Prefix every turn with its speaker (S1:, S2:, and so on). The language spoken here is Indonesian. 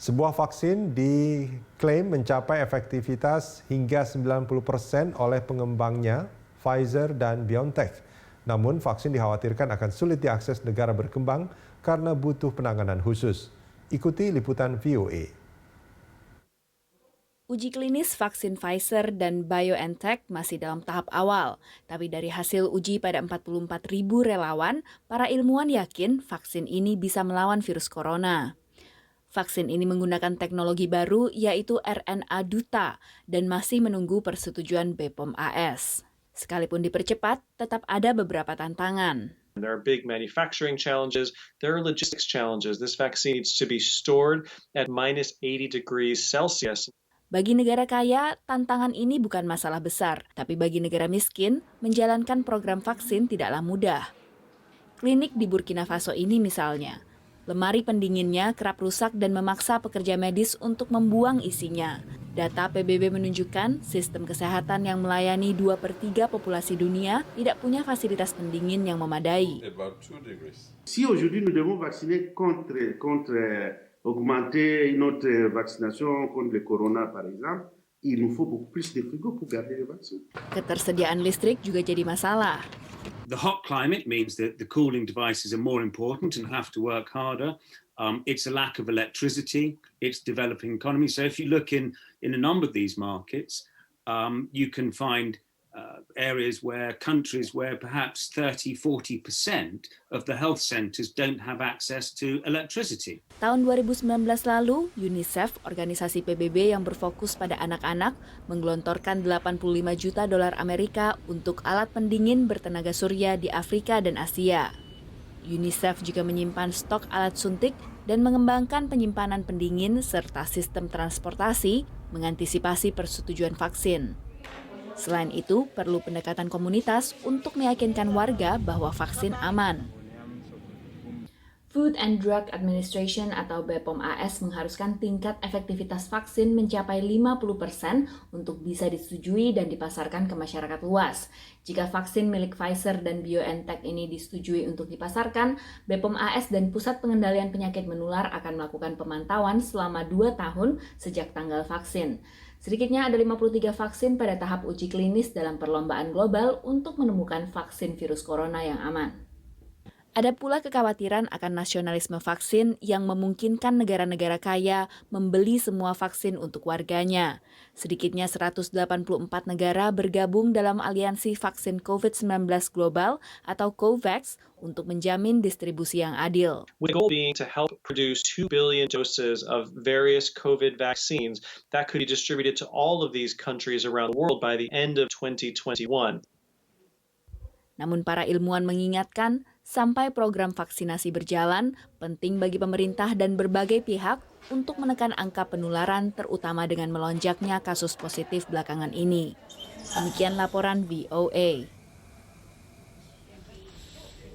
S1: Sebuah vaksin diklaim mencapai efektivitas hingga 90% oleh pengembangnya Pfizer dan BioNTech. Namun vaksin dikhawatirkan akan sulit diakses negara berkembang karena butuh penanganan khusus. Ikuti liputan VOA.
S2: Uji klinis vaksin Pfizer dan BioNTech masih dalam tahap awal. Tapi dari hasil uji pada 44.000 relawan, para ilmuwan yakin vaksin ini bisa melawan virus corona. Vaksin ini menggunakan teknologi baru yaitu RNA duta dan masih menunggu persetujuan BPOM AS. Sekalipun dipercepat, tetap ada beberapa tantangan.
S3: There are big manufacturing challenges. There are logistics challenges. This vaccine needs to be stored at minus 80 degrees Celsius.
S2: Bagi negara kaya, tantangan ini bukan masalah besar, tapi bagi negara miskin, menjalankan program vaksin tidaklah mudah. Klinik di Burkina Faso ini misalnya, lemari pendinginnya kerap rusak dan memaksa pekerja medis untuk membuang isinya. Data PBB menunjukkan sistem kesehatan yang melayani 2/3 populasi dunia tidak punya fasilitas pendingin yang memadai.
S4: Si aujourd'hui nous devons vacciner contre augmenter notre vaccination contre le corona par exemple, il nous faut beaucoup plus de frigo pour garder les vaccins.
S2: Ketersediaan listrik juga jadi masalah.
S5: The hot climate means that the cooling devices are more important and have to work harder. It's a lack of electricity. It's developing economy. So if you look in a number of these markets, you can find areas where countries where perhaps 30-40% of the health centers don't have access to electricity.
S2: Tahun 2019 lalu, UNICEF, organisasi PBB yang berfokus pada anak-anak, menggelontorkan 85 juta dolar Amerika untuk alat pendingin bertenaga surya di Afrika dan Asia. UNICEF juga menyimpan stok alat suntik dan mengembangkan penyimpanan pendingin serta sistem transportasi mengantisipasi persetujuan vaksin. Selain itu, perlu pendekatan komunitas untuk meyakinkan warga bahwa vaksin aman. Food and Drug Administration atau BPOM AS mengharuskan tingkat efektivitas vaksin mencapai 50% untuk bisa disetujui dan dipasarkan ke masyarakat luas. Jika vaksin milik Pfizer dan BioNTech ini disetujui untuk dipasarkan, BPOM AS dan Pusat Pengendalian Penyakit Menular akan melakukan pemantauan selama 2 tahun sejak tanggal vaksin. Sedikitnya ada 53 vaksin pada tahap uji klinis dalam perlombaan global untuk menemukan vaksin virus corona yang aman. Ada pula kekhawatiran akan nasionalisme vaksin yang memungkinkan negara-negara kaya membeli semua vaksin untuk warganya. Sedikitnya 184 negara bergabung dalam aliansi vaksin COVID-19 global atau COVAX untuk menjamin distribusi yang adil.
S3: With the goal being to help produce 2 billion doses of various COVID vaccines that could be distributed to all of these countries around the world by the end of 2021.
S2: Namun para ilmuwan mengingatkan, sampai program vaksinasi berjalan, penting bagi pemerintah dan berbagai pihak untuk menekan angka penularan terutama dengan melonjaknya kasus positif belakangan ini. Demikian laporan VOA.